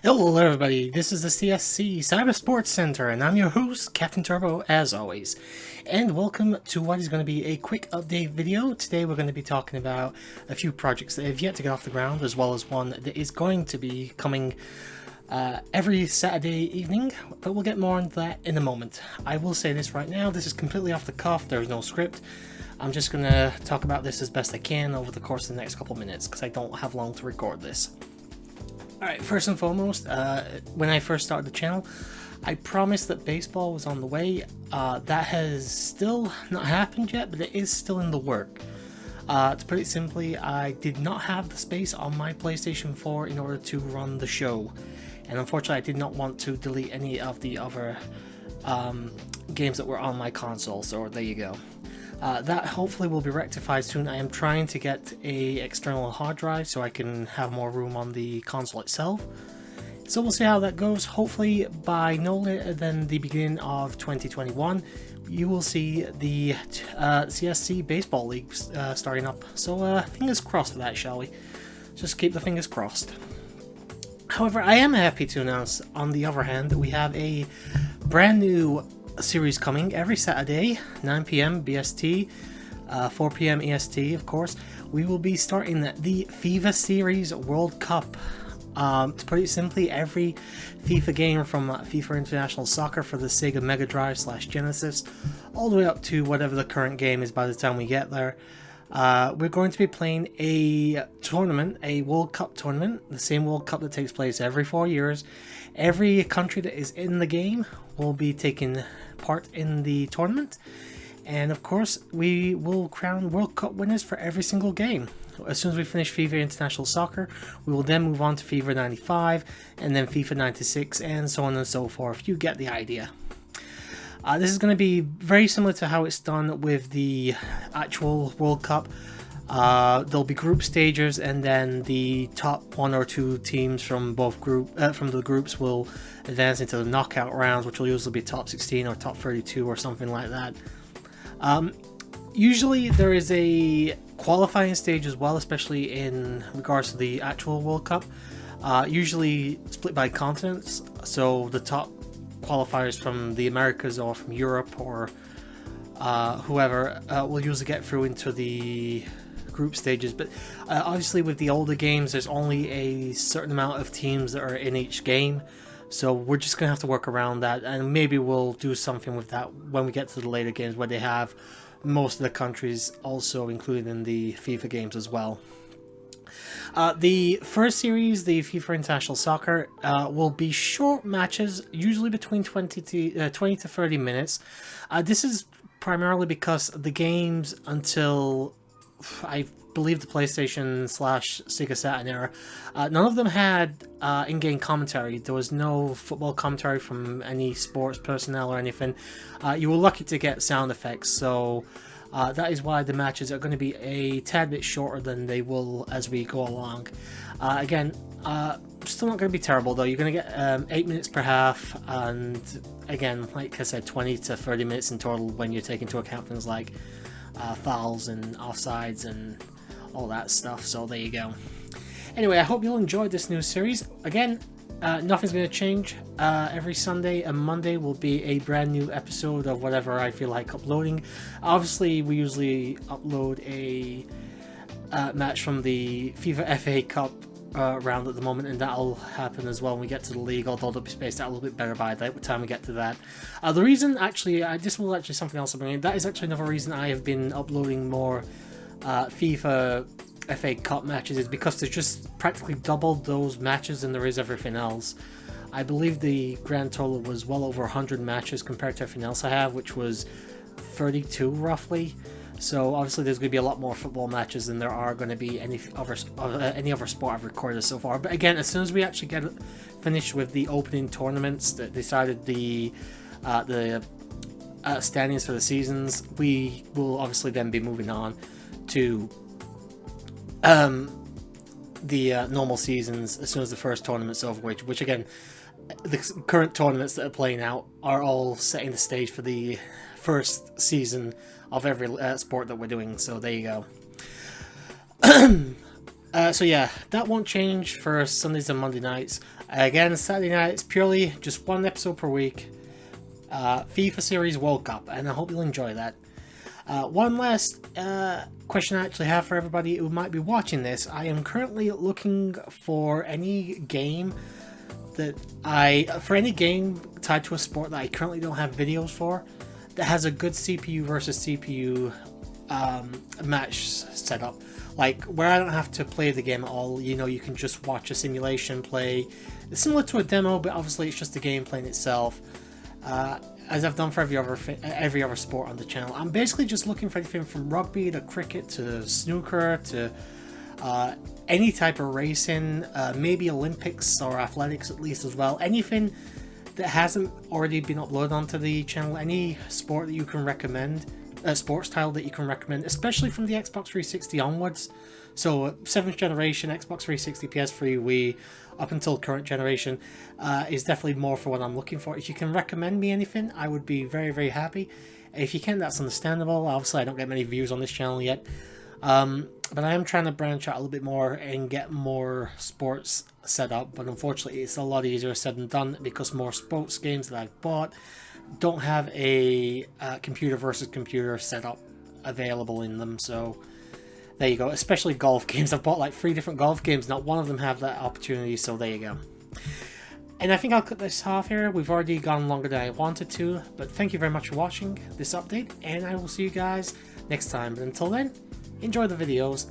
Hello everybody, this is the CSC Cyber Sports Center, and I'm your host, Captain Turbo, as always. And welcome to what is going to be a quick update video. Today we're going to be talking about a few projects that have yet to get off the ground, as well as one that is going to be coming every Saturday evening, but we'll get more on that in a moment. I will say this right now, this is completely off the cuff, there is no script. I'm just going to talk about this as best I can over the course of the next couple minutes, because I don't have long to record this. Alright, first and foremost, when I first started the channel, I promised that baseball was on the way. That has still not happened yet, but it is still in the work. To put it simply, I did not have the space on my PlayStation 4 in order to run the show. And unfortunately, I did not want to delete any of the other games that were on my console, so there you go. That hopefully will be rectified soon. I am trying to get a external hard drive so I can have more room on the console itself. So we'll see how that goes. Hopefully by no later than the beginning of 2021, you will see the CSC Baseball League starting up. So fingers crossed for that, shall we? Just keep the fingers crossed. However, I am happy to announce, on the other hand, that we have a brand new series coming every Saturday, 9 p.m. BST, 4 p.m. EST, of course. We will be starting the FIFA Series World Cup. To put it simply, every FIFA game from FIFA International Soccer for the Sega Mega Drive / Genesis, all the way up to whatever the current game is by the time we get there. We're going to be playing a tournament, a World Cup tournament, the same World Cup that takes place every 4 years. Every country that is in the game will be taking part in the tournament, and of course we will crown World Cup winners for every single game. As soon as we finish FIFA International Soccer, we will then move on to FIFA 95, and then FIFA 96, and so on and so forth. You get the idea. This is going to be very similar to how it's done with the actual World Cup. There'll be group stages, and then the top 1 or 2 teams from from the groups will advance into the knockout rounds, which will usually be top 16 or top 32 or something like that. Usually there is a qualifying stage as well, especially in regards to the actual World Cup. Usually split by continents, so the top qualifiers from the Americas or from Europe or whoever will usually get through into the group stages. But obviously with the older games, there's only a certain amount of teams that are in each game, so we're just gonna have to work around that, and maybe we'll do something with that when we get to the later games where they have most of the countries also included in the FIFA games as well. The first series, the FIFA International Soccer, will be short matches, usually between 20 to 30 minutes. This is primarily because the games until, I believe, the PlayStation / Sega Saturn era, none of them had in-game commentary. There was no football commentary from any sports personnel or anything. You were lucky to get sound effects, so that is why the matches are going to be a tad bit shorter than they will as we go along. Again, still not going to be terrible though. You're going to get 8 minutes per half, and again, like I said, 20 to 30 minutes in total when you take into account things like fouls and offsides and all that stuff. So there you go. Anyway, I hope you'll enjoy this new series. Again, nothing's going to change. Every Sunday and Monday will be a brand new episode of whatever I feel like uploading. Obviously, we usually upload a match from the FIFA FA Cup round at the moment, and that'll happen as well when we get to the league, although they'll be spaced out a little bit better by the time we get to that. The reason, actually, this will actually something else I'm bringing. That is actually another reason I have been uploading more FIFA FA Cup matches, is because there's just practically double those matches than there is everything else. I believe the grand total was well over 100 matches compared to everything else I have, which was 32 roughly. So obviously there's going to be a lot more football matches than there are going to be any other sport I've recorded so far. But again, as soon as we actually get finished with the opening tournaments that decided the standings for the seasons, we will obviously then be moving on to the normal seasons as soon as the first tournament's over, which again, the current tournaments that are playing out are all setting the stage for the first season of every sport that we're doing. So there you go. So yeah, that won't change for Sundays and Monday nights. Again, Saturday nights, purely just one episode per week. FIFA Series World Cup, and I hope you'll enjoy that. One last question I actually have for everybody who might be watching this. I am currently looking for any game for any game tied to a sport that I currently don't have videos for, that has a good CPU versus CPU match setup. Like, where I don't have to play the game at all, you know, you can just watch a simulation play. It's similar to a demo, but obviously it's just the game playing itself. As I've done for every other sport on the channel. I'm basically just looking for anything from rugby to cricket to snooker to any type of racing, maybe Olympics or athletics at least as well. Anything that hasn't already been uploaded onto the channel, any sport that you can recommend, sports title that you can recommend, especially from the Xbox 360 onwards. So 7th generation, Xbox 360, PS3, Wii, up until current generation, is definitely more for what I'm looking for. If you can recommend me anything, I would be very, very happy. If you can, that's understandable. Obviously, I don't get many views on this channel yet. But I am trying to branch out a little bit more and get more sports set up. But unfortunately, it's a lot easier said than done, because more sports games that I've bought don't have a computer versus computer setup available in them. So there you go. Especially golf games. I've bought like 3 different golf games. Not one of them have that opportunity. So there you go. And I think I'll cut this off here. We've already gone longer than I wanted to. But thank you very much for watching this update. And I will see you guys next time. But until then, enjoy the videos